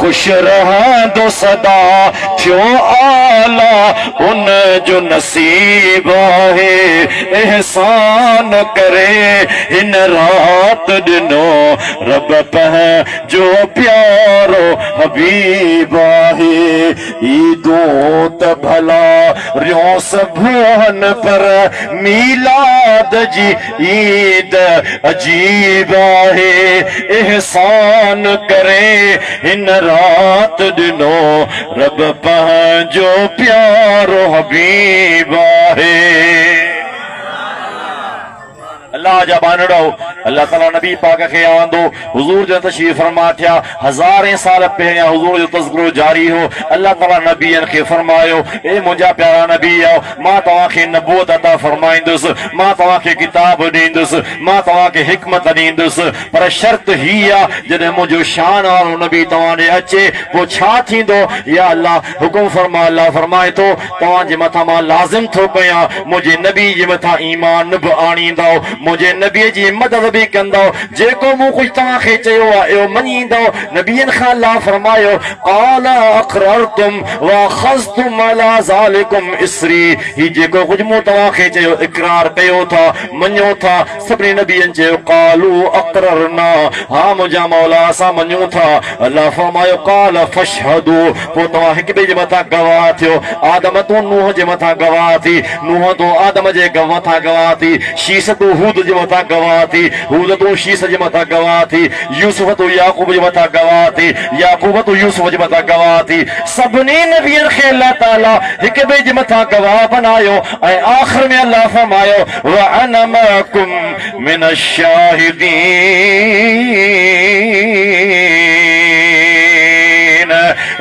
खुश रहंदो सदा थियो आला उन जो नसीब है एहसान करे इन रात दिनो रब पह जो प्यारो हबीब है ईदों त भला रियो सभन पर मीलाद जी ईद अजीब है एहसान करे इन रात दिनो रब पंहिंजो प्यारो हबीब है अल्लाह जा बानड़ो अल्लाह ताला नबी पाक खे आवंदो हुजूर जो तशरीफ फरमा थिया हज़ारें साल पहिरियां हुजूर जो तज़किरो जारी हो अल्लाह ताला नबीअनि खे फरमायो ए मुंहिंजा प्यारा नबी आओ मां तव्हांखे नबूअत अता फरमाईंदुसि मां तव्हांखे किताब ॾींदुसि मां तव्हांखे हिकमत ॾींदुसि पर शर्त ही आहे जॾहिं मुंहिंजो शान वारो नबी तव्हां ॾे अचे पोइ छा थींदो या अल्लाह हुकुम फरमा अल्लाह फरमाए थो तव्हांजे मथां मां लाज़िम थो कयां मुंहिंजे नबी जे मथां ईमान बि आणींदो मुझे नबी जी मदद भी कंदो जेको मूं कुछ तव्हांखे चयो आहे इहो मञींदो नबीअनि खां अल्लाह फरमायो क़ाल अक़ररतुम व अख़ज़तुम अला ज़ालिकुम इसरी ही जेको कुछ मूं तव्हांखे चयो इक़रार कयो था मञो था सभिनी नबीअनि चयो क़ालू अक़ररना हा मुंहिंजा मौला असां मञूं था अल्लाह फरमायो क़ाल फशहदू पोइ तव्हां हिक ॿिए जे मथां गवाह थियो आदम तूं नूह जे मथां गवाह थी नूह तूं आदम जे मथां गवाह थी शीश तूं हूद जे मथां गवाह थी हूद तूं शीश जे मथां गवाह थी यूसुफ तूं याकूब जे मथां गवाह थी याकूब तूं यूसुफ जे मथां गवाह थी सभिनी नबियनि खे अल्लाह ताला हिक ॿिए जे मथां गवाह बनायो ऐं आख़िर में अल्लाह फरमायो व अना मअकुम मिन अश-शाहिदीन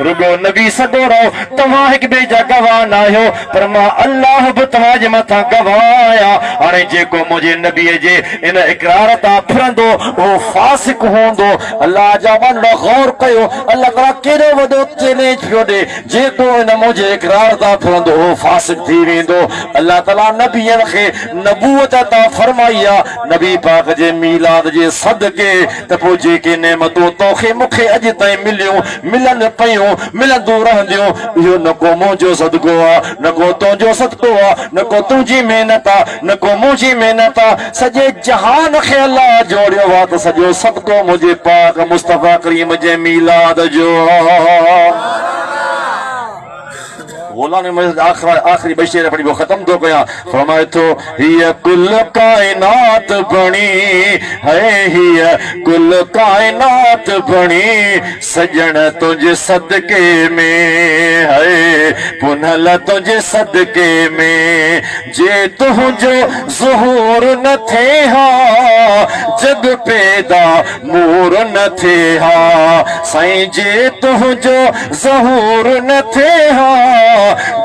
रुगो नबी सगो रहो तव्हां हिक ॿिए जा गवाह न आहियो पर मां अल्लाह बि तव्हांजे मथां गवाह आहियां हाणे जेको मुंहिंजे नबीअ जे इन इक़रार तां फिरंदो उहो फासिक हूंदो अल्लाह जा बंदा गौर कयो अल्लाह ताला केॾो वॾो चैलेंज पियो ॾे जेको इन मुंहिंजे इक़रार तां फिरंदो उहो फासिक थी वेंदो अल्लाह ताला नबीअनि खे नबूअत अता फरमाई आहे नबी पाक जे मीलाद जे सदके त पोइ जेके नेमतूं तोखे मूंखे अॼु ताईं मिलियूं मिलनि पयूं मिलंदियूं रहंदियूं इहो न को मुंहिंजो सदको आहे न को तुंहिंजो सदको आहे न को तुंहिंजी महिनत आहे न को मुंहिंजी महिनत आहे सॼे जहान खे अल्लाह जोड़ियो आहे त सॼो सदको मुंहिंजे पाक मुस्तफ़ा करीम जे मीलाद जो आखिरी बशेर पढ़ी वो खत्म तो गया फरमाए तो हिय कुल कायनात बनी है हिय कुल कायनात बनी सजन तुझे सदके में है पुनल तुझे सदके में जे तुझो ज़हूर न थे हा जग पैदा मूर न थे हा साईं जे तुझो ज़हूर न थे हा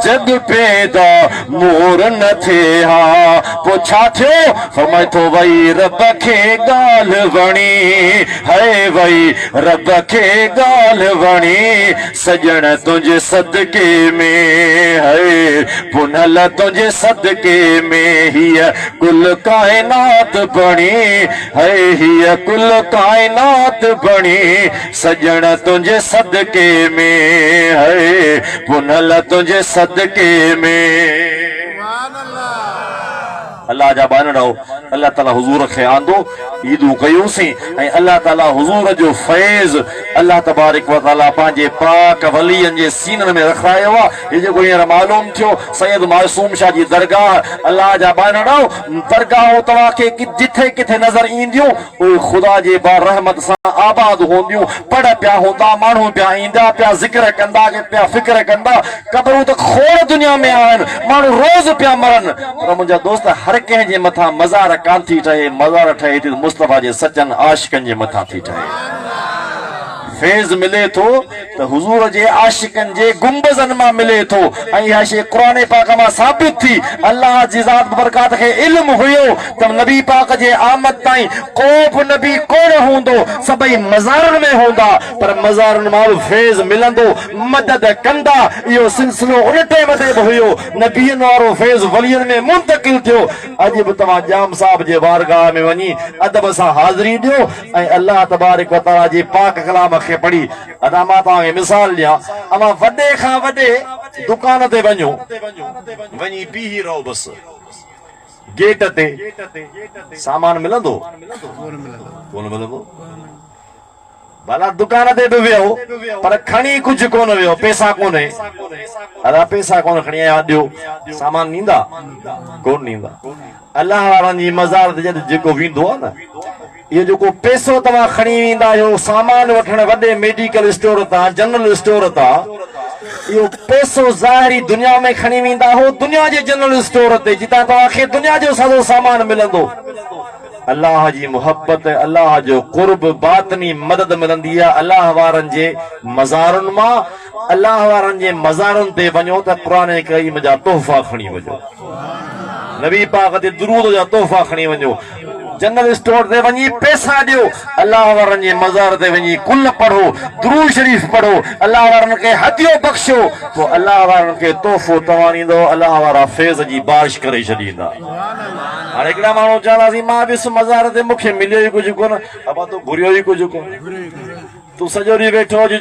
जग पैदा मूर न थे हा पोछा थियो फरमाए थो वई रब खे गाल वणी है वई रब खे गाल वणी सजण तुझे सदके में है पुनल तुझे सदके में हिय कुल कायनात बणी है हिय कुल कायनात बणी सजण तुझे सदके में है पुनल तुझे सदके में अल्लाह जा बानड़ो अल्लाह ताला हुजूर खे आंदो ईदूं कयूंसीं ऐं अल्लाह ताला हुजूर जो फैज़ अल्लाह तबारक व तआला पंहिंजे पाक वलियनि जे सीननि में रखायो आहे हे जेको हींअर मालूम थियो सैयद मासूम शाह जी दरगाह अल्लाह जा बानड़ो दरगाहूं तव्हांखे जिथे किथे नज़र ईंदियूं उहे ख़ुदा जे बारहमत सां आबाद हूंदियूं पढ़ पिया हूंदा माण्हू पिया ईंदा पिया ज़िक्र कंदा पिया फ़िक्र कंदा क़बरूं त खोड़ दुनिया में आहिनि माण्हू रोज़ पिया मरनि पर मुंहिंजा दोस्त हर कंहिं जे मथां मज़ार कान थी ठहे मज़ार ठहे थी मुस्तफ़ा जे सचनि आशिकनि जे मथां थी ठहे फैज़ मिले थो तो हुजूर जे आशिकन जे गुंबज़न में मिले थो ऐं शे कुरान पाक में साबित थी अल्लाह जी ज़ात बरकात के इल्म हुयो त नबी पाक जे आमद ताई को भी नबी कोन हुंदो सबई मज़ारन में होंदा पर मज़ारन में फैज़ मिलंदो मदद कंदा यो सिलसिलो उन टाइम ते हुयो नबीन वारो फैज़ वलियन में मुंतकिल थियो अज भी तमा जाम साहब जे बारगाह में वनी अदब सा हाज़री दियो ऐं अल्लाह तबारक व तआला जे पाक कलाम के पढ़ी अदा मां तव्हांखे मिसाल ॾियां अमा वॾे खां वॾे दुकान ते वञो वञी बीही रहो बसि गेट ते सामान मिलंदो कोन मिलंदो भला दुकान ते बि वियो पर खणी कुझु कोन वियो पैसा कोन्हे अला पैसा कोन खणी आया ॾियो सामान ॾींदा कोन ॾींदा अलाह वारनि जी मज़ार ते जॾहिं जेको वेंदो आहे न इहो जेको पैसो तव्हां खणी वेंदा आहियो सामान वठण वॾे मेडिकल स्टोर तां जनरल स्टोर तां इहो पैसो ज़ाहिरी दुनिया में खणी वेंदा हो दुनिया जे जनरल स्टोर ते जितां तव्हांखे दुनिया जो सॼो सामान मिलंदो अल्लाह जी मुहब्बत अल्लाह जो कुर्ब बातनी मदद मिलंदी आहे अल्लाह वारनि जे मज़ारुनि मां अल्लाह वारनि जे मज़ारुनि ते वञो त क़ुर करीम जा तोहफ़ा खणी वञो नबी पाक ते दुरूद जा तोहफ़ा खणी वञो जनरल स्टोर ते वञी पैसा ॾियो अल्लाह वारनि जे मज़ार ते वञी कुल पढ़ो दुरूद शरीफ़ पढ़ो अल्लाह वारनि खे हदियो बख़्शो पोइ अल्लाह वारनि खे तोहफ़ो तव्हां ॾींदो अल्लाह वारा फैज़ जी बारिश करे छॾींदा हाणे हिकिड़ा माण्हू चवंदासीं मां बि मज़ार ते मूंखे मिलियो ई कुझु कोन अबा तूं घुरियो ई कुझु कोन तूं सॼो ॾींहुं वेठो हुजे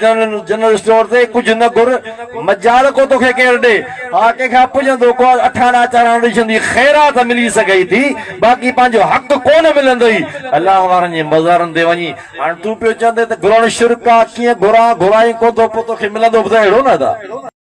जनरल स्टोर ते कुझु न घुर मजाल को तोखे केरु ॾे हा कंहिंखां पुॼंदो को अठाणा चाराणा ॾिसंदी ख़ैरात मिली सघे थी बाक़ी पंहिंजो हक़ कोन मिलंदो ई अल्लाह वारनि जे मज़ारनि ते वञी हाणे तूं पियो चवंदे त घुरण शिरक आहे कीअं घुरां घुराई को पोइ तोखे मिलंदो ॿुधाए अहिड़ो न था